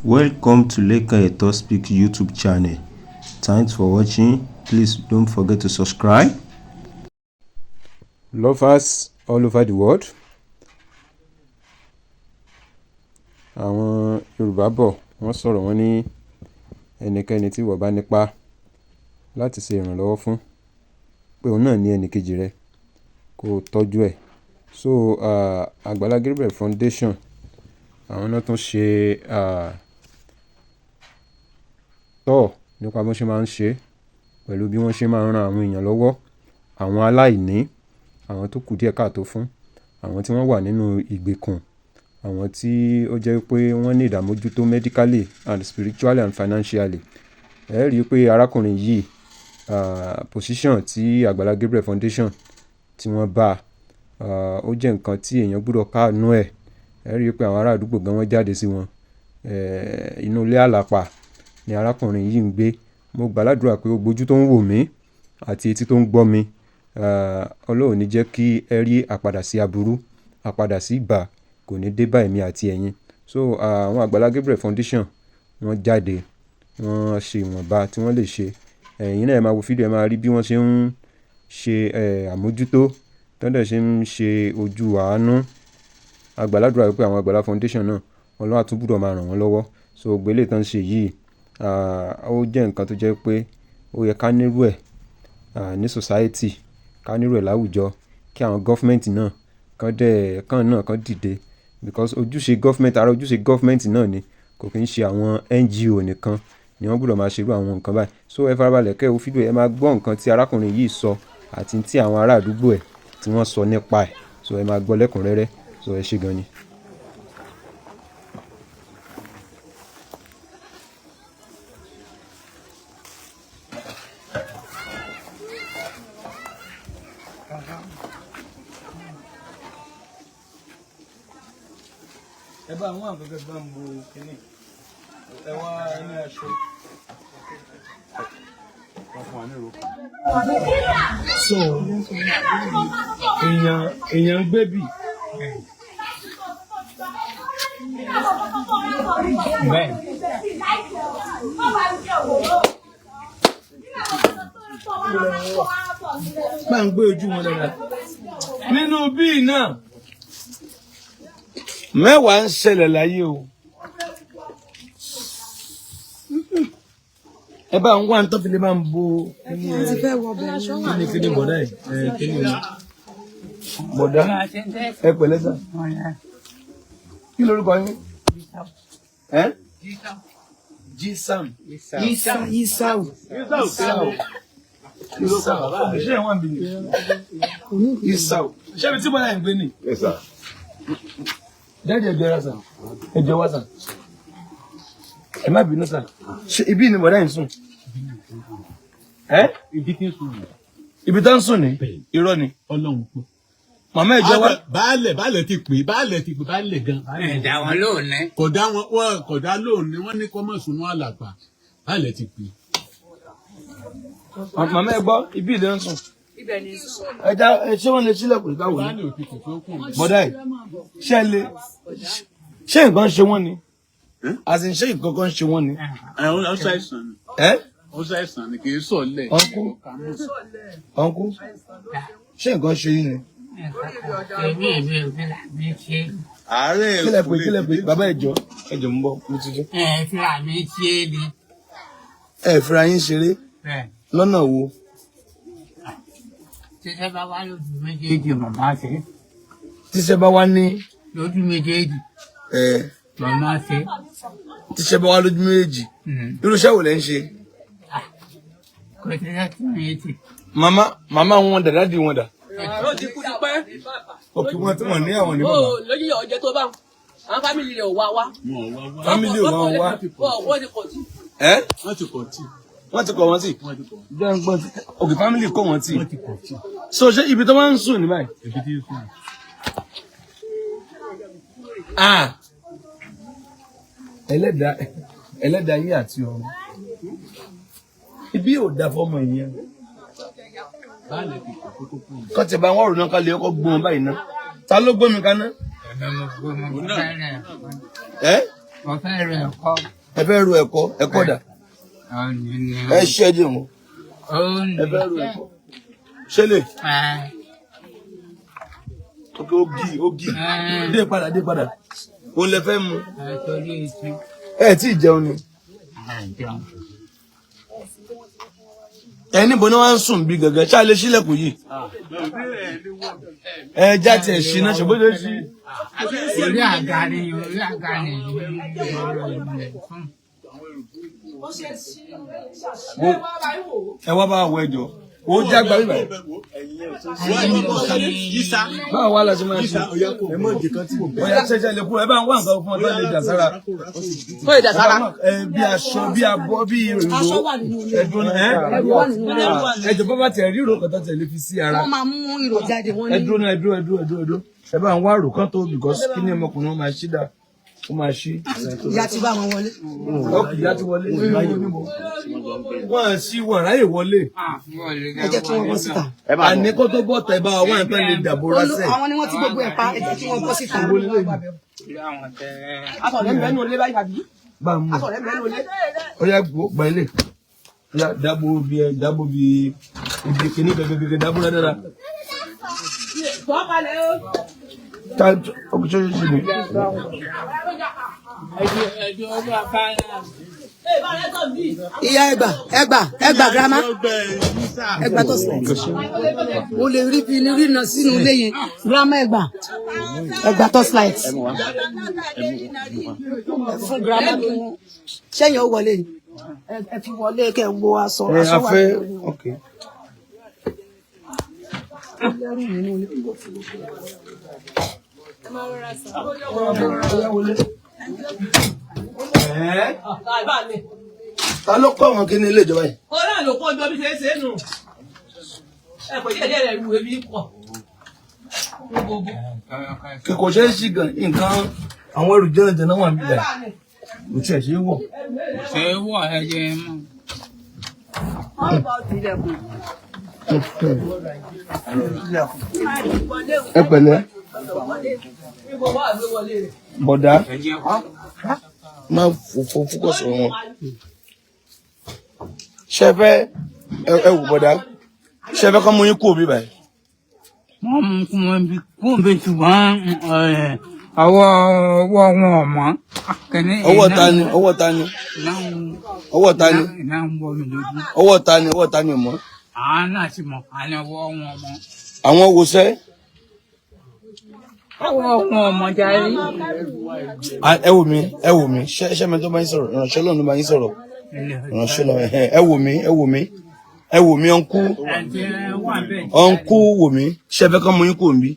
Welcome to Leka Eto Speak YouTube channel. Thanks for watching. Please don't forget to subscribe. Lovers all over the world. Àwọn Yorùbá bọ̀ wọ́n sọ̀rọ̀ wọ́n ní ẹnikẹ́ni tí ìwọ bá nípa láti ṣe ìrànlọ́wọ́ fún pé òun náà ní ẹnìkejì rẹ̀ kó tọ́jú ẹ̀. So Agbala Gabriel Foundation àwọn náà tún ṣe tọ́ nípa bí wọ́n ṣe máa ń ṣe pẹ̀lú bí wọ́n ṣe máa ń ran àwọn èèyàn lọ́wọ́, àwọn aláìní, àwọn tó kù díẹ̀ káàtó fún, àwọn tí wọ́n wà nínú ìgbèkùn, àwọn tí ó jẹ́ pé wọ́n ní ìdàmójútó medically and spiritually and financially. Ẹ rí i pé arákùnrin yìí position tí Agbala Gabriel Foundation tí wọ́n bá ó jẹ́ nǹkan tí èèyàn gbọ́dọ̀ káàánú ẹ̀. Ẹ rí i pé àwọn ará àdúgbò gan wọ́n jáde sí wọn. Inú ilé àlàpà ni arákùnrin yìí ń gbé. Mo gbàládùra pé gbogbo ojú tó ń wò mí àti etí tó ń gbọ́ mi, Ọlọ́run ò ní jẹ́ kí ẹ rí àpadà sí aburú, àpadà sí ìgbà kò ní dé bá èmi àti ẹ̀yin. So àwọn Agbala Gabriel Foundation wọ́n jáde, wọ́n ṣe ìwọ̀nba tí wọ́n lè ṣe. Ẹ̀yin náà ẹ máa wo fídíò, ẹ máa rí bí wọ́n ṣe ń ṣe àmójútó, tí wọ́n dẹ̀ ṣe ń ṣe ojú àánú. A gbàládùra pé àwọn Agbala Foundation náà Ọlọ́run á tún gbọ́dọ̀ máa ràn wọ́n lọ́wọ́. So gbogbo eléyìí tí wọ́n ń ṣe yìí ó jẹ́ nǹkan tó jẹ́ pé ó yẹ ká nírú ẹ̀ ní society, ká nírú ẹ̀ láwùjọ, kí àwọn government náà kán dìde, because ojúṣe government, ara ojúṣe government náà ni, kò kí ń ṣe àwọn NGO nìkan ni wọ́n gbọ́dọ̀ máa ṣerú àwọn nǹkan báyìí. So ẹ farabalẹ̀ kẹ́ wo fídíò, ẹ máa gbọ́ nǹkan tí arákùnrin yìí sọ àti tí àwọn ará àdúgbò ẹ̀ tí wọ́n sọ nípa ẹ̀. So ẹ máa gbọ́ lẹ́kùnrẹ́rẹ́. So ẹ ṣé gan ni. Ẹ bá àwọn àgbẹ̀gbẹ̀ bá ń bo kínní. Ẹ wá ẹni aṣọ. So èèyàn gbé bì. Bẹ́ẹ̀. Bá ń gbé ojú wọn dáadáa. Nínú bíi náà, mẹ́wàá ń ṣẹlẹ̀ láyé o. Ẹ bá ń wá ń tọ́fìlé máa ń bo kíní bọ̀dá ẹ̀ kíní bọ̀dá ẹ pẹ̀lẹ́ sà. Kí lorúkọ yín? Jísàm. Ìsáù. Ṣé ẹ̀ wọ́n bí ni? Ìsáù. Ṣé ibi tí bọ́lá ẹ̀ ń gbé ni? Jáde ẹgbẹ́ rẹ̀ sà, ẹjọ́ wá sà, ẹ má bínú sà, ṣe ibi ni bọ̀dá yìí ń sùn? Ibi tí ń sùn ni. Ibi tá ń sùn ni? Irọ́ ni. Ọlọ́run pọ̀. Màmá ẹjọ́ wá. Baálẹ̀ ti pè baálẹ̀ gan. Ẹ̀dá wọn lóòní. Kọ̀dá lóòní, wọ́n ní kọ́ mọ̀ sùnú àlàpà, baálẹ̀ ti pè. Màmá ẹ gbọ́, ibi ìlẹ̀ ń sùn. Ẹja ṣé wọ́n lè sílẹ̀ pẹ̀lú káwọ́ ni? Bọ̀dá yìí, ṣé nǹkan ṣe wọ́n ni? Àti ṣé nǹkan kan ṣe wọ́n ni? Ó ṣàìsàn ni. Ó ṣàìsàn ni, kì í sọ̀lẹ̀. Ọ̀nkú, ṣé nǹkan ṣe yín ni? Kílẹ̀ pé bàbá ẹ̀jọ̀ ń bọ̀ mo ti jẹ́. Fúra mi ṣe é ni. Fúra yín ṣeré lọ́nà wo? Tíṣẹ́ bá wá lójú méjèèjì màmá ṣe. Tíṣẹ́ bá wá ní. Lójú méjèèjì. Màmá ṣe. Tíṣẹ́ bá wá lójú méjèèjì. Irú iṣẹ́ wo lẹ ń ṣe? Kò tíṣẹ́ tí wọ́n yé ti. Màmá wọn dà, dádì wọn dà. Ó ti kú ti pẹ́. Òkè wọn tí wọ́n ní àwọn ní bàbá. Lójú ọjọ́ tó bá àwọn fámìlì rẹ̀ ò wá wá. Fámìlì ò wá wá. Wọ́n ti kọ̀ tí. Wọ́n ti kọ̀ tí. Wọ́n ti kọ̀ wọ́n tì. Jẹ́ ń gbọ́n tí. Òkè fámìlì kọ̀ wọ́n tì. So ṣé ibi tó máa ń sùn ní báyìí? Ibi tí ń sùn. Ẹlẹ́dàá yé àti ọ̀run. Ibi ò da fọ́mọ ìyẹn. Kọ́ ti bá wọn rò náà ká lè kọ́ gbọ́n báyìí ná. Ta ló gbómi kaná? Mo fẹ́ ro ẹ̀kọ́. Ẹ fẹ́ ro ẹ̀kọ́ dà. Ẹ ṣe é dìrún. Ẹ fẹ́ ro ẹ̀kọ́. Ṣé lè? Ó gì. Dé padà. Òun lè fẹ́ mu. Ẹ tí ì jẹun ni. Ẹ níbo ni wọ́n ń sùn bí gẹ́gẹ́ ṣáà lè ṣílẹ̀kùn yìí. Ẹ já tiẹ̀ ṣí náà ṣùgbọ́n lè ṣí. Orí àga ni Ẹ wá bá wọ ẹjọ́. Ó jágbá bíbá yìí. Báwo wá la ṣe máa ṣe? Ọ̀yà ṣẹ̀ṣẹ̀ lè kú ẹ bá ń wá nǹkan fún ọtá lè dà sára. Tó lè dà sára. Bí aṣọ, bí abọ́, bí ìrìnlò. Ẹjọ́ bá bá tẹ̀ rí ìrò kan tó tẹ̀ lè fi sí ara. Wọ́n máa mú ìrò jáde wọ́n ní. Ẹ dúró. Ẹ bá ń wá rò kán tó because kí ni ọmọkùnrin wọn máa ṣí dà. Ó máa ṣí. Ìyá ti bá wọn wọlé. Ìyá ti wọlé. Wọ́n sí wọ́n ráyè wọlé. Ẹ jẹ́ kí wọ́n bọ́ síta. Àní kó tó bọ́ tẹ̀ bá wa wọ́n lè dàbò rásẹ̀. Àwọn ni wọ́n ti gbogbo ẹ̀ pa ẹ jẹ́ kí wọ́n bọ́ síta. Aṣọ rẹ̀ ń bẹ́ẹ̀ nù lé báyìí àbí? Bá a mú. Aṣọ rẹ̀ ń bẹ́ẹ̀ nù lé. Ó yá gba ilé. Ó yá dábò bí ibi kìíní gẹ́gẹ́ dábò dáadáa. Tọ́ kalẹ̀ o. Ọkùnrin ṣe ṣe mi. Ìyá ẹgbà girama ẹgbà tó sọ o lè rí fi rí iná sínú ilé yẹn girama ẹgbà tó slide fún girama kí wọn ṣẹyìn ó wọlé ẹ fi wọlé kẹ wo aṣọ wà okay. Ta ló kọ́ àwọn kíní ilé ìjọba yìí? Ó náà ló kọ́ ọjọ́ bí ṣe é ṣe é nù. Ẹ kò díẹ̀ díẹ̀ rẹ̀ lu ebi pọ̀. Kì kò ṣeé ṣí gan nǹkan àwọn ẹrù jẹ́rẹ̀jẹ̀ náà wà níbẹ̀. Kò tiẹ̀ ṣe é wọ̀. Ṣé wọ̀ ẹ jẹ́ mọ́? Ẹ pẹ̀lẹ́. Bọ̀dá. Má fòkọ̀ sọ̀rọ̀ wọn. Ṣé fẹ́ ẹ wò bọ̀dá? Ṣé fẹ́ kọ́ mú yín kú òbí báyìí? Wọ́n mú kú wọn bí ṣùgbọ́n ọwọ́ wọn ọ̀mọ́. Ọwọ́ ta ni? Ọwọ́ ta ni? Ọwọ́ ta ni ọmọ? Àwọn náà sì mọ̀ àní ọwọ́ wọn ọmọ. Àwọn wo sẹ́? Ọwọ́ wọn ọmọ jáde. Ẹ wò mí, ṣẹ́ mi tó bá yín sọ̀rọ̀, ìránṣẹ́ lọ́nà bá yín sọ̀rọ̀. Ìránṣẹ́ lọ́nà, ẹ wò mí, ọ̀nkú wò mí, ṣẹ́ fẹ́ kọ́ mú yín kò ń bí.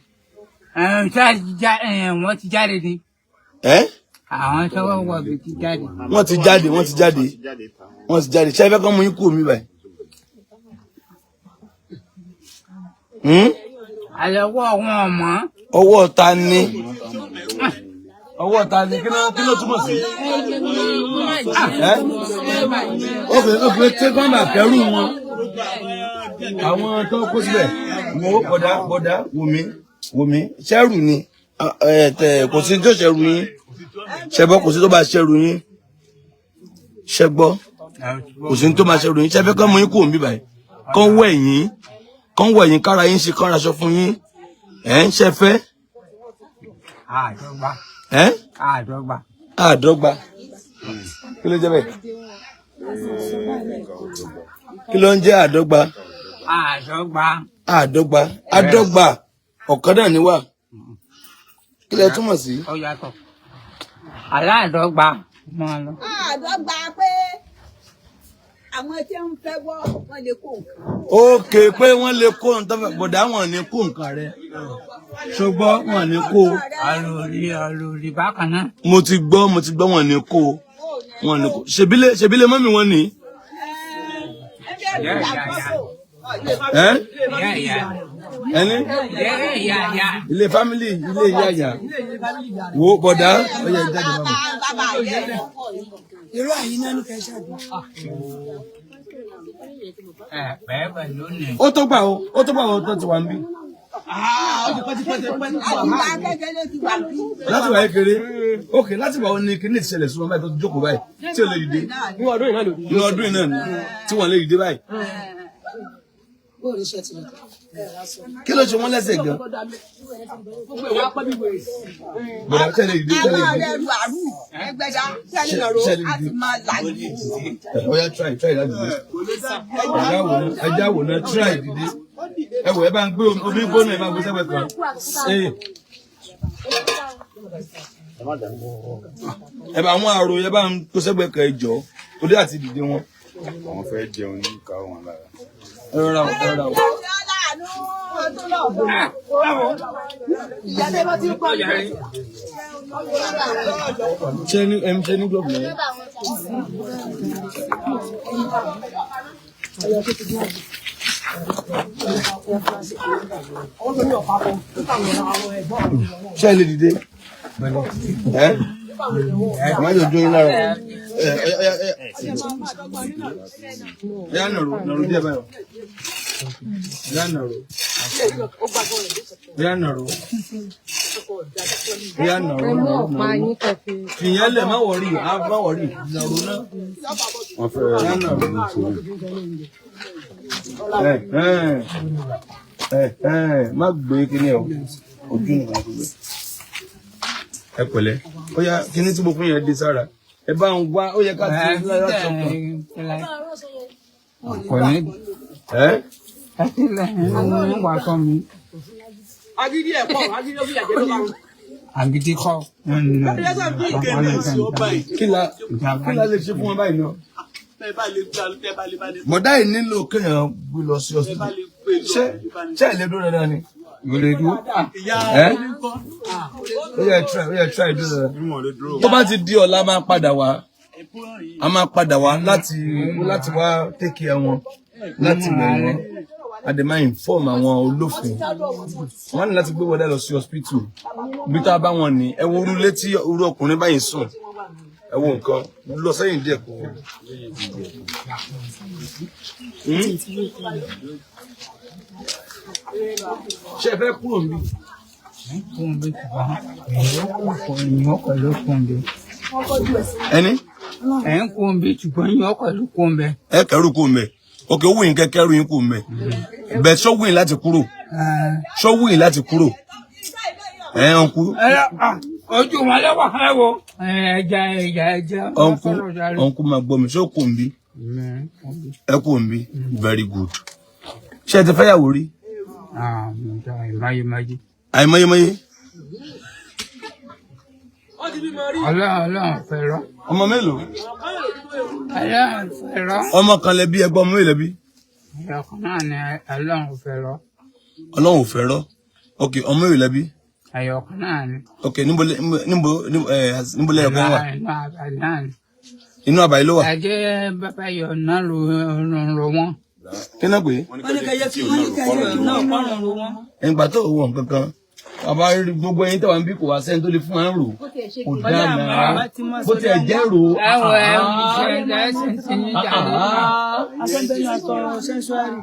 Wọ́n ti jáde ni. Àwọn tọ́wọ́ wọ̀ bí ti jáde. Wọ́n ti jáde. Ṣé fẹ́ kọ́ mú yín kò ń bí báyìí? Àlọ́wọ́ wọn ọmọ. Ọwọ́ ta ni? Kí ló túmọ̀ sí? Obìnrin tí wọ́n máa fẹ́rù wọn. Àwọn tó kó síbẹ̀, mo bọ̀dá wò mí, ṣẹ́rù ni, kò sí tó ṣẹ́rù yín, ṣẹ́gbọ́ kò sí tó bá ṣẹ́rù yín, ṣẹ́gbọ́ kò sí tó bá ṣẹ́rù yín, ṣẹ́fẹ́ kọ́ mú yín kò ń bí báyìí, kán wẹ̀ yín kára yín ṣe kán raṣọ fún yín, ṣẹ́fẹ́. Àdọ́gba. Kí ló jẹ́ bẹ́ẹ̀? Kí ló ń jẹ́ àdọ́gba? Àdọ́gba. Ọ̀kan náà ni wà. Kí lẹ túmọ̀ sí? Aláàdọ́gba máa lọ. Àdọ́gba pé àwọn tí ń fẹ́ wọ́n lè kó nǹkan. Ókè pé wọ́n lè kó nǹkan fẹ́ bọ̀dá wọn ní kó nǹkan rẹ̀. Ṣùgbọ́n wọn ní kó. Àlòrí bákan náà. Mo ti gbọ́ wọn ní kó. Ṣebílé mọ́mì wọn ní. Ẹni? Ilé fámílì, ilé ìyá. Wo bọ̀dá, ó yẹ jáde bàbá. Irú àyín náà ní kẹsàn-án. Ó tó gbà ó tó ti wà ń bí. láti wà kékeré ok láti wà ní kíní ìṣẹ̀lẹ̀ sí wọn báyìí tó ti jókòó báyìí tí ò lè dìde ní ọdún yìí náà ni tí wọn lè dìde báyìí. kí ló ṣe wọn lẹ́sẹ̀ gan. bọ̀dá tẹ́lẹ̀ dìde tẹ́lẹ̀ dìde. ọ̀ya try láti dìde. ẹja wò náà try dìde. ẹ wò ẹ bá ń gbé omi gbóná ẹ bá ń gbé sẹ́gbẹ̀ẹ́ kan. ẹ bá àwọn àrò ẹ bá ń gbé sẹ́gbẹ̀ẹ́ kan ẹ jọ torí àti dìde wọn. àwọn fẹ́ jẹun ní ká wọn lára. ẹ rọra o. ṣe ní glove yẹn. ṣe lè dìde. má jò jó yín lára. yá nàró díẹ̀ báyọ̀. yá nàró. fìyàn lẹ̀ má wọ̀rí nàró náà. wọ́n fẹ́ yá nàró. má gbé kíní ẹ ojú nìkan tó gbé. ẹ pẹ̀lẹ́ ó yá kíní tí mo fún yẹn dé sára ẹ bá ń wá ó yẹ ká ti ní lára sọkàn. agídí ẹ̀ pọ̀ agídí ó fi àjẹ́ ló bá wọn. Agídí kọ́. kí la lè ṣe fún wọn báyìí náà. bọ̀dá yìí nílò kéèyàn gbé lọ sí ọsibítù ṣé ẹ lè dúró dáadáa ni. Mo lè dúró. ó yẹ try dúró dáadáa. tó bá ti di ọ̀la a máa padà wá láti wá take care wọn láti wẹ̀ wọ́n àdèmá inform àwọn olófin wọ́n ní láti gbé wọlé lọ sí hospital bí tá a bá wọn ní ẹ wo orú létí orú ọkùnrin báyìí sùn ẹ wo nǹkan lọ sẹ́yìn díẹ̀ kó. ṣé ẹ fẹ́ kúrò níbí. ẹni. ẹ ń kó ń bẹ ṣùgbọ́n yín ọkọ̀ ló kó ń bẹ. ẹ kẹrù kó ń bẹ òkè owó yín kẹkẹrù yín kó ń bẹ bẹ́ẹ̀ ṣọwọ yín láti kúrò ṣọwọ yín láti kúrò ẹ ọ̀nkú. ojú wọn lẹ́wọ̀ ẹ wo ẹja. ọ̀nkú máa gbọ́ mi ṣé ó kò ń bí ẹ kò ń bí very good ṣé ẹ ti fẹ́ yàwó rí. àìmọye. Ọlọ́run fẹ́ rọ. ọmọ mélòó. Ọlọ́run fẹ́ rọ. ọmọ kan lẹbi ẹgbẹ́ ọmọ mélòó bí. ẹ̀yọ̀kan náà ni Ọlọ́run fẹ́ rọ. Ọlọ́run ò fẹ́ rọ ok ọmọ mélòó lẹbi. ẹ̀yọ̀kan náà ni. ok níbo lẹ́yọ̀kan wà. inú àbàlí náà ni. inú àbàlí ló wà. ẹ̀jẹ̀ bàbá yọ̀ náà ro wọn. kí náà pé. wọ́n ní kẹyẹ tí wọ́n ní kẹyẹ náà pọ́nrún ro wọn. ẹ̀ǹgbà tó wọ̀ nǹkankan bàbá gbogbo ẹyin tẹwàá ń bí kò wá sẹ́ni tó lè fún wa ń rò kò dáa náà bó tiẹ̀ jẹ́ rò.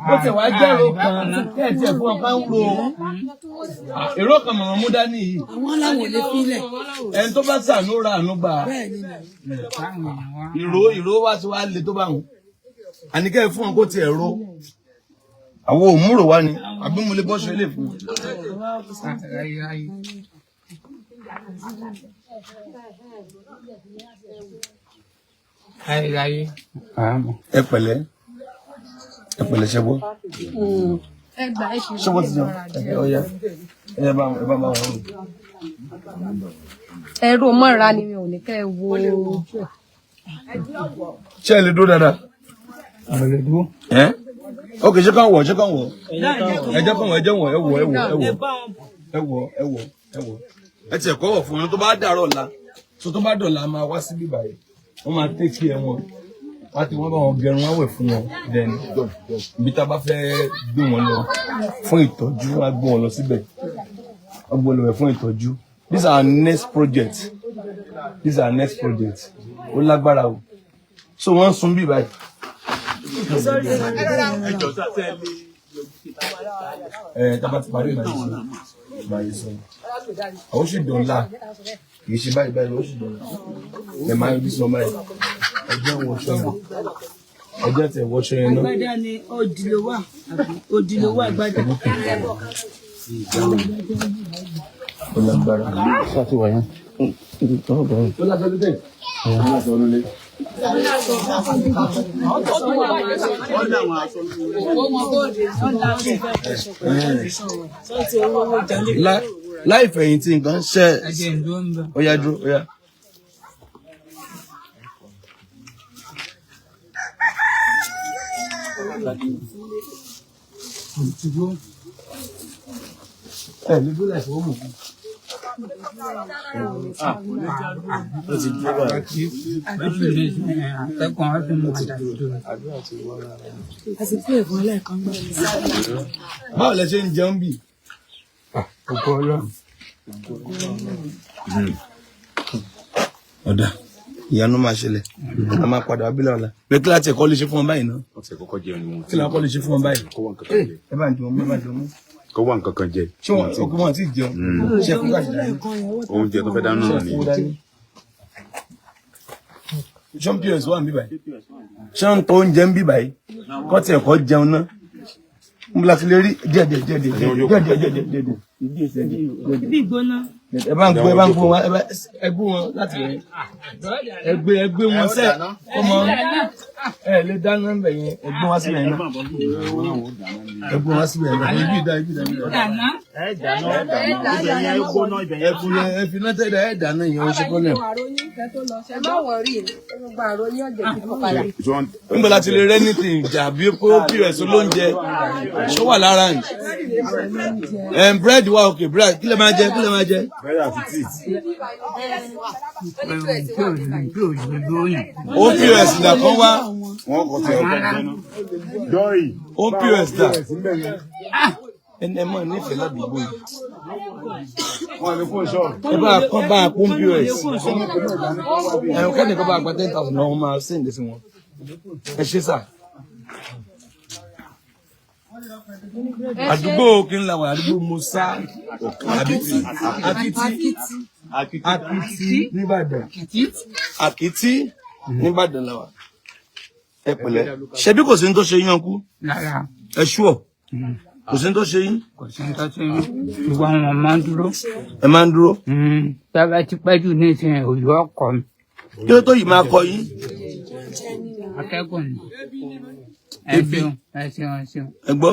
bó tiẹ̀ wá jẹ́ rò kan kí ẹ̀ tiẹ̀ fún wa ká ń rò. èrò kan mọ̀mọ́ mú dání yìí. àwọn làwọn ò lè filẹ̀. ẹni tó bá ṣàánú ra àánú gbà. ìró wá sí wa le tó bá wọn. àníkẹ́ fún wọn kó tiẹ̀ rò. àwọn òmùrò wa ni àbí mo lè bọ́ ṣe lè fún un. ẹ pẹ̀lẹ́ ṣe bọ́. ṣé wọ́n ti jẹun ọ̀ya ẹ bá máa wọ̀ ọ́. ẹrù mọ́ra ni mi ò ní kẹ́ ẹ wo ojú ẹ̀. ṣé ẹ lè dúró dáadáa. mo lè dúró. ok ṣé kàn wọ̀ ẹ jẹ́ kàn wọ̀ ẹ tiẹ̀ kọ́ wọ̀ fún wọn tó bá dàrọ̀ la tó bá dọ̀la máa wá síbí báyìí wọ́n máa tẹ́kì ẹ wọn wá tí wọ́n bá wọn gẹrun wá wẹ̀ fún wọn then ibi tá a bá fẹ́ gbé wọn lọ fún ìtọ́jú wọ́n á gbé wọn lọ síbẹ̀ wọ́n gbé wọn lọ wẹ̀ fún ìtọ́jú this is our next project ó lágbára o so wọ́n ń sun bí báyìí. Tábà ti parí ìbáyìí sọ. Àwọn sì dọ̀la. Kì í ṣe báyìí ó sì dọ̀la. Ẹ máa ń bí sọ báyìí. Ẹjọ́ wọṣọ yẹn. Ẹjọ́ tẹ̀ wọṣọ yẹn náà. Agbádá ni òdìlówó agbádá. Ọlágbára. Ṣáàtì wà yẹn. Láì fẹ̀yìntì nǹkan ṣe ó yá dúró ó yá. Báwo lẹ ṣe ń jẹun bì? Ọ̀dà ìyanu máa ṣẹlẹ̀ a máa padà wá bílẹ̀ ọ̀la pé kí láti ẹ̀kọ́ lè ṣe fún wọn báyìí náà kí láti ẹ̀kọ́ lè ṣe fún wọn báyìí ẹ bá ń dùn mọ́ kó wà nǹkan kan jẹ. ṣé wọn ọkọ wọn ti jẹun ṣe fún gbàgbé dání oúnjẹ tó fẹ́ dáná náà ni. ṣé pos wà ń bí báyìí ṣé ń tọ́ oúnjẹ ń bí báyìí kọ́ ti ẹ̀kọ́ jẹun náà mo la fi lè rí díẹ̀ ibi ìgbóná. ẹ bá ń gbó wọn ẹgbó wọn láti rẹ ẹgbẹ́ wọn sẹ ọmọ ẹ lè dáná bẹ yẹn ẹgbẹ́ wọn síbẹ̀ yẹn ẹgbẹ́ wọn síbẹ̀ yẹn ibi ìdá ẹ fi náà tẹ ẹ dáná yẹn ó ṣe pọlẹ. nígbà láti lè rẹ ní ti ìjà bí pos olóúnjẹ ṣó wà lára ní. búrẹ́dì wà òkè búrẹ́dì kí lè máa jẹ OPS da kan wá wọn kò tẹ ọgbà dọ́ì OPS da ẹnẹ mọ nífẹ̀ẹ́ ládùúgbò yìí ẹ bá kọ́ bá a kún POS ẹ̀rọ kẹ́nìkan bá a gba 10,000 lọ́wọ́ máa sẹ́ǹdẹ̀ sí wọn ẹ ṣe sà. Àdúgbò kí n la wà àdúgbò Musa Akiti nìbàdàn Akiti nìbàdàn la wà ẹ pẹ̀lẹ́ ṣebí kò sí ní tó ṣe yín ọkú ẹ ṣúọ kò sí ní tó ṣe yín. Kò sí ní tó ṣe yín ìwà wọn máa ń dúró. Ẹ máa ń dúró. Tábà ti pẹ́ jù ní ìsìn òyò ọkọ mi. Kí ló tó yìí máa kọ yín? Akẹ́kọ̀ọ́ ni. Ẹ ṣeun. Ẹ gbọ́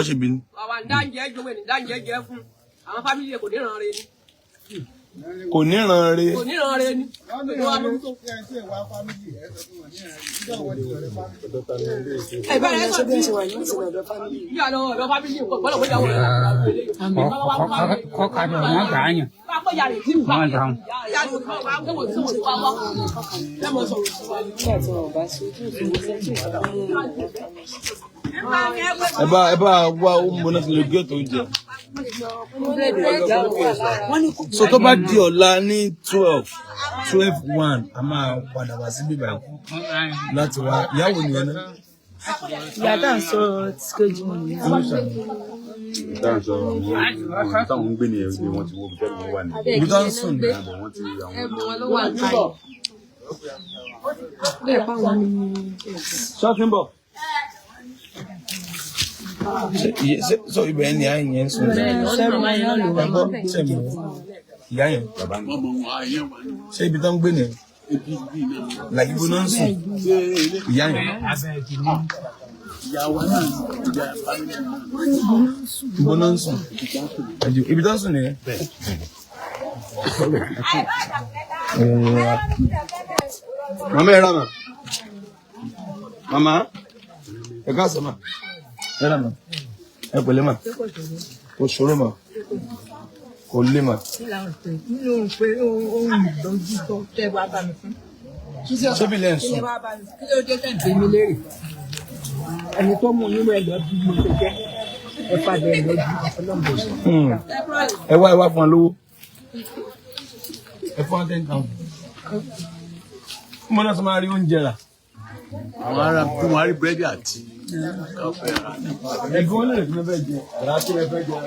ṣe bí ni. Àwọn dáńjẹ́ jọ̀wọ́ ní dáńjẹ́ jẹ́ fún àwọn fámìlì kò ní ràn re ni. Kò ní ràn re. Kò ní ràn re ni. Ẹ bá rẹ̀ sọ bí ṣe wà ní ọ̀dọ̀ fámìlì. Ìyá lọ ọ̀dọ̀ fámìlì kò gbọ́dọ̀ bóyá wọ̀ kọ́kadà wọn gbà á yàn. Wọ́n dà wọn. Ẹ bá wá oúnjẹ náà sílẹ̀ gé tó jẹ. So tó bá di ọ̀la ní 12:1 a máa padà wá sí bíbá láti wá ìyàwó nìyẹn náà. Ìyá tá à ń sọ tíkẹ́jì wọn nìyẹn. Táwọn sọ táwọn ń gbé ní ẹgbẹ́ wọn ti wọ bí tẹ́lẹ̀ wọn wà ní. Ibi tó ń sùn ní. Wọ́n ti Ṣọ́ọ̀kì ń bọ̀. So ibẹ̀ ni àyìn yẹn ń sùn. Ìyá yẹn. Ṣé ibi tó ń gbé nìyẹn? Like ibo náà ń sùn. Ìyá yẹn. Ibo náà ń sùn. Ibi tó ń sùn nìyẹn. Mama ẹ ra ma. Mama ẹ ká sọ ma. Ẹ ra ma. Ẹ pẹ̀lẹ́ ma. Kò ṣòro ma. Kò lé ma. Nínú pé ohun ìdójútó tẹ́ wá bá mi fún. Ṣébí lẹ́ ń sùn. Kí ló dé tẹ̀sí mi lérè? Ẹni tó mú nínú ẹ̀ lọ bí mo ṣe jẹ́. Ẹ padà ẹ̀ lọ́jú ọlọ́mọ. Ẹ wá fún wa lówó. Ẹ fún wa 10,000. Mo náà tún máa rí oúnjẹ rà. àwọn ará tó wọn á rí búrẹ́dì àti káfẹ́ rà. ẹ̀gbọ́n lè fi fẹ́ jẹ àlàáfíà ẹ fẹ́ jẹ.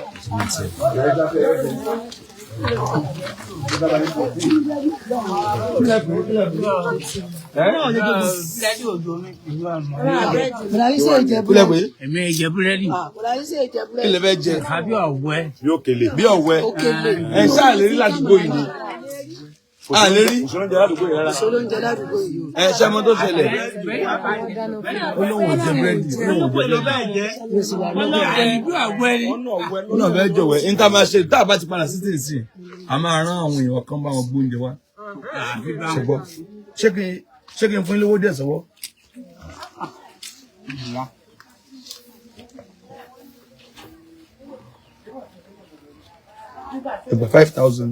Èmi jẹ búrẹ́dì. Kí lè fẹ́ jẹ? Àbí ọ̀wẹ́. Bí ọ̀wẹ́. Ẹ ṣáà lè rí ládùúgbò yìí ni. A lè rí. Ẹ ṣe ọmọ tó ṣẹlẹ̀. Olóhùn jẹ búrẹ́dì. Ó náà fẹ́ jọ̀wẹ́. Ní tá a máa ṣe tá a bá ti padà sí tèsí, a máa rán àwọn èèyàn kan bá wọn gbóúnjẹ wá. Ṣùgbọ́n ṣé kí n fún ilé owó díẹ̀ sọ́wọ́? Ẹgbẹ́ 5,000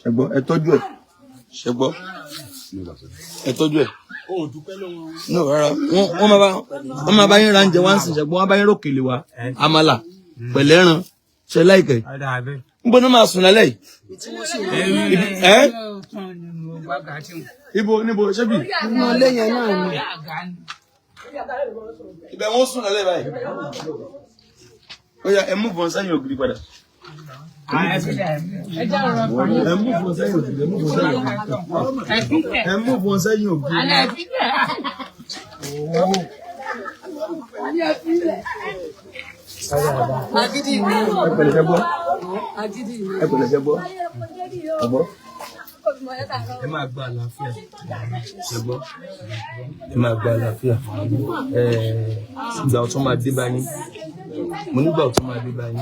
ṣẹgbọ́ ẹ tọ́jú ẹ̀ ṣẹgbọ́ ẹ tọ́jú ẹ̀. No rárá wọ́n máa bá yín ra oúnjẹ wá ń sìn ṣẹgbọ́n wọ́n bá yín rókèlè wá àmàlà pẹ̀lẹ́ràn ṣe láìkẹ́. Níbo ni máa sùn lálẹ́ yìí? Ibo níbo ṣébì? Mo lé yẹn náà ni. Ibẹ̀ wọ́n sùn lálẹ́ báyìí. Ó yá ẹ mú bọ́n sẹ́yìn ògiri padà. Ẹ mú bọ́n sẹ́yìn ògiri. Ẹ mú bọ́n sẹ́yìn ògiri. Agídí ìwé. Ẹ pẹ̀lẹ́ fẹ́ gbọ́. Ẹ pẹ̀lẹ́ fẹ́ gbọ́. Ọ̀bọ. Ẹ máa gba àlàáfíà. Ẹ gbọ́. Ẹ máa gba àlàáfíà. Ìgbà ọ̀tún máa dé bá yín. Mo nígbà ọ̀tún máa dé bá yín.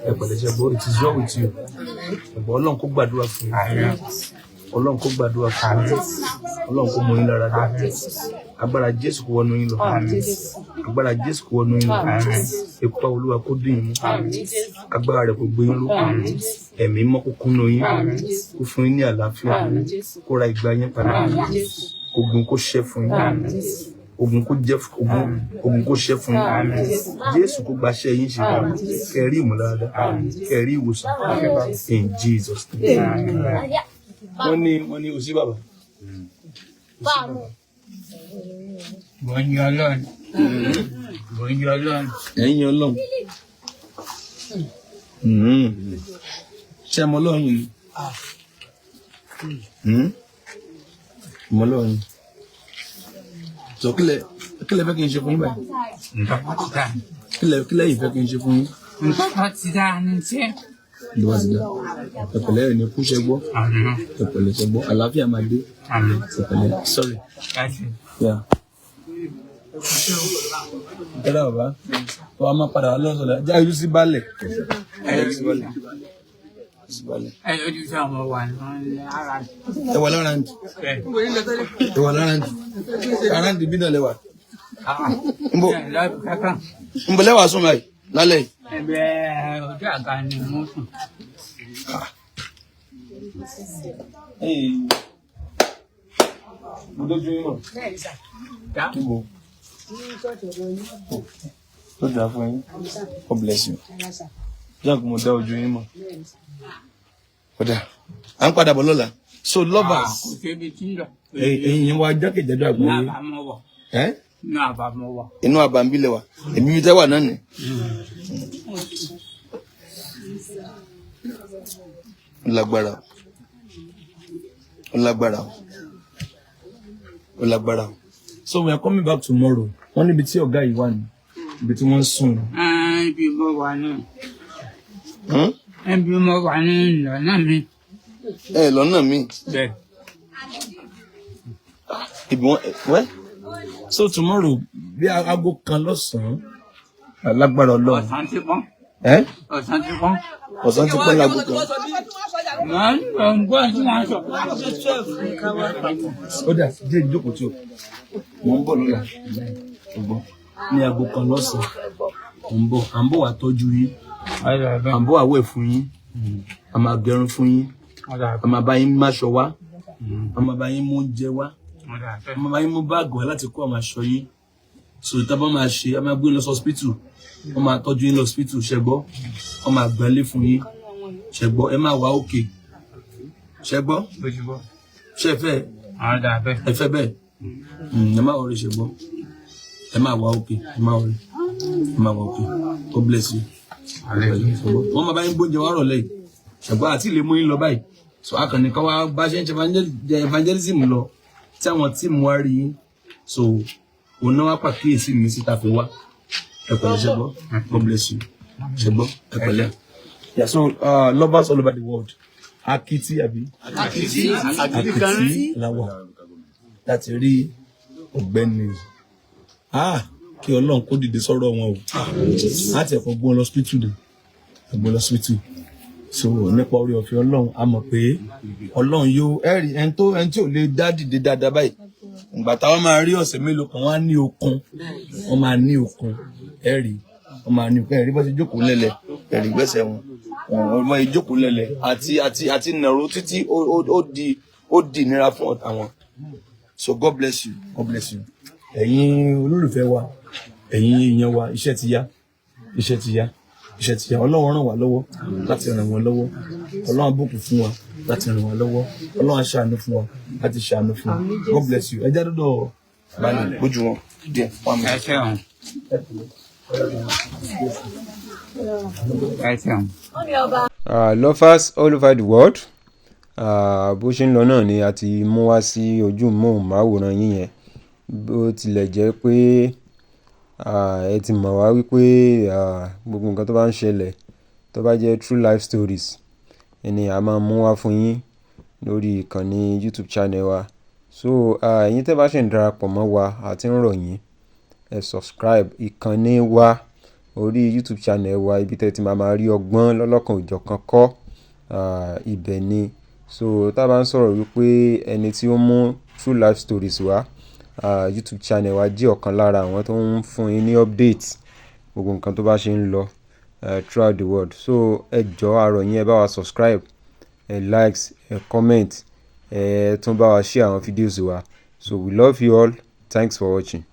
Ẹ pẹ̀lẹ́ fẹ́ gbọ́. It is well with you. Ẹ̀gbọ́n Ọlọ́run kó gbàdúrà fún yín. Ọlọ́run kó gbàdúrà fún yín. Ọlọ́run kó mọ yín lára dá. Agbára Jésù kó wọnú yín lọ. Agbára Jésù kó wọnú yín lọ. Ipa Olúwa kó dín yín mú. Agbára rẹ̀ kó gbé yín lọ. Ẹ̀mí mọ́ kó kúnnú yín. Kó fún yín ní àlàáfíà. Kó ra ìgbà yín padà. Ogun kó ṣẹ́ fún yín. Ogun kó ṣẹ́ fún yín. Jésù kó gbaṣẹ́ yín ṣe. Kẹrí ìmúláradá. Kẹrí ìwòsàn. In Jesus name. Wọ́n ní òsí bàbá. Bọ̀nyí Ọlọ́run. Bọ̀nyí Ọlọ́run. Ẹ̀yin Ọlọ́run. Ṣé ọmọ Ọlọ́run yìí? Ọmọ Ọlọ́run yìí. Sọ kílẹ̀ fẹ́ kí n ṣe fún yín báyìí? Kílẹ̀ yìí fẹ́ kí n ṣe fún yín? Nǹkan ti dá ní ṣe. Ló wá sí dá. Ẹ̀pẹ̀lẹ́ ẹ̀ ní kú ṣe gbọ́. Ẹ̀pẹ̀lẹ́ ṣe gbọ́. Àlàáfíà máa dé. Ẹ̀pẹ̀lẹ́. Sorry. Yeah. Ẹ̀rọ bàbá. Wọ́n á máa padà wá lọ́sọ̀lá. Já ojú sí balẹ̀. Ẹ lójú sí àwọn wà ní ara. Ẹ wà lára ǹdí. Ẹ wà lára ǹdí. Ara ǹdí bí náà lẹ́wà. Nbọ̀ lẹ́wà sùn báyìí lálẹ́ yìí. Ẹgbẹ́ ojú àga ni mo sùn. Mo dójú yín mọ̀. Kíbo. Tó dáa fún yín. God bless you. Jáàkú mo dá ojú yín mọ̀. Kódà, à ń padà bọ̀ lọ́la. So lovers. Ẹ̀yin wa jákèjádò àgbáyé. Inú àbámọ́ wà. Inú àbámbílẹ̀ wa. Èmi mi tẹ́ wà náà ni. Ó lágbára. So we are coming back tomorrow. Wọ́n níbi tí ọ̀gá yìí wà ní. Ibi tí wọ́n sùn. Ibi mo wà náà. Ibi mo wà ní lọ́nà mi. Lọ́nà mi. Bẹ́ẹ̀. Ibi wọ́n so tomorrow bí aago kan lọ́sàn-án lágbára Ọlọ́run. Ọ̀sán ti pọ́n. Ọ̀sán ti pọ́n. Ọ̀sán ti pọ́n láago kan. Màá ń gbọ́ tí wọ́n sọ. Ó dà díẹ̀ ìjókòó tí o. Mo ń bọ̀ lọ́la. Ọgbọ́n ní aago kan lọ́sàn-án. À ń bọ̀ wá tọ́jú yín. À ń bọ̀ wá wẹ̀ fún yín. A máa gẹrun fún yín. A máa bá yín máṣọ wá. A máa bá yín mú oúnjẹ wá. A máa bá yín mú báàgì wá láti kó àwọn aṣọ yín. So ìta bá máa ṣe, a máa gbé lọ sí hospital. Wọ́n máa tọ́jú yín lọ hospital ṣẹ́gbọ́. Wọ́n máa gbálé fún yín ṣẹ́gbọ́. Ẹ máa wá òkè ṣẹ́gbọ́. Ṣé ẹ fẹ́? Ẹ fẹ́ bẹ́ẹ̀. ẹ má wọrí ṣe gbọ́ ẹ má wá òkè ẹ má wọrí ẹ má wá òkè God bless you. wọ́n máa bá yín gbóúnjẹ wá rọ̀lẹ́ yìí ṣùgbọ́n àti ilé mú yín lọ báyìí so akànnì kan wá bá ṣe ń ṣe evangelism lọ tí àwọn tíìmù wá rí yín so òun náà wá pàkíyèsí mi síta fi wá ẹ pẹ̀lẹ́ ṣe gbọ́ God bless you ṣe gbọ́ ẹ pẹ̀lẹ́. Yeah, so lovers all over the world akiti àbí akiti làwà láti rí ọ̀gbẹ́ni kí Ọlọ́run kó dìde sọ̀rọ̀ wọn o láti ẹ̀kọ́ gbọ́n lọ hospital dé ẹ̀gbọ́n lọ hospital so nípa orí ọ̀fẹ́ Ọlọ́run a mọ̀ pé Ọlọ́run yóò ẹ̀rí ẹni tí ò lè dá dìde dáadáa báyìí ìgbà táwọn máa rí ọ̀sẹ̀ mélòó kan wọ́n á ní okun wọ́n máa ní okun ẹ̀rí wọ́n máa ní okun ẹ̀rí bá ti jókòó lẹ́lẹ̀ ẹ̀rí gbẹ́sẹ̀ wọn ọmọ ìjókòó lẹ́lẹ̀ àti nàró títí ó di ìnira fún ọ̀tá wọn so God bless you God bless you ẹ̀yin olólùfẹ́ wa ẹ̀yin èèyàn wa iṣẹ́ ti yá Ọlọ́run ràn wá lọ́wọ́ láti ràn wọ́n lọ́wọ́ Ọlọ́run bùkún fún wa láti ràn wá lọ́wọ́ Ọlọ́run ṣàánú fún wa láti ṣàánú fún wa God bless you ẹ jáde dọ̀ balẹ̀ lójú wọn díẹ̀ wà mí. Lovers all over the world bó ṣe ń lọ náà ni a ti mú wá sí ojú móhùnmáwòrán yín yẹn bó tilẹ̀ jẹ́ pé ẹ ti mọ̀ wá wípé gbogbo nǹkan tó bá ń ṣẹlẹ̀ tó bá jẹ́ true life stories ẹni a máa mú wá fún yín lórí ìkànnì YouTube channel wa so ẹ̀yin tẹ́ bá ṣe ń darapọ̀ mọ́ wa àti ń rọ̀ yín ẹ subscribe ìkànnì wa orí YouTube channel wa ibi tẹ́ ti máa rí ọgbọ́n lọ́lọ́kan òjọ̀kan kọ́ ibẹ̀ ni so tá a bá ń sọ̀rọ̀ wípé ẹni tí ó mú true life stories wá YouTube channel wa jẹ́ ọ̀kan lára àwọn tó ń fún yín ní update gbogbo nǹkan tó bá ṣe ń lọ throughout the world so ẹ jọ̀ọ́ a rọ̀ yín ẹ bá wa subscribe ẹ likes ẹ comment ẹ tún bá wa share àwọn videos wa so we love you all thanks for watching.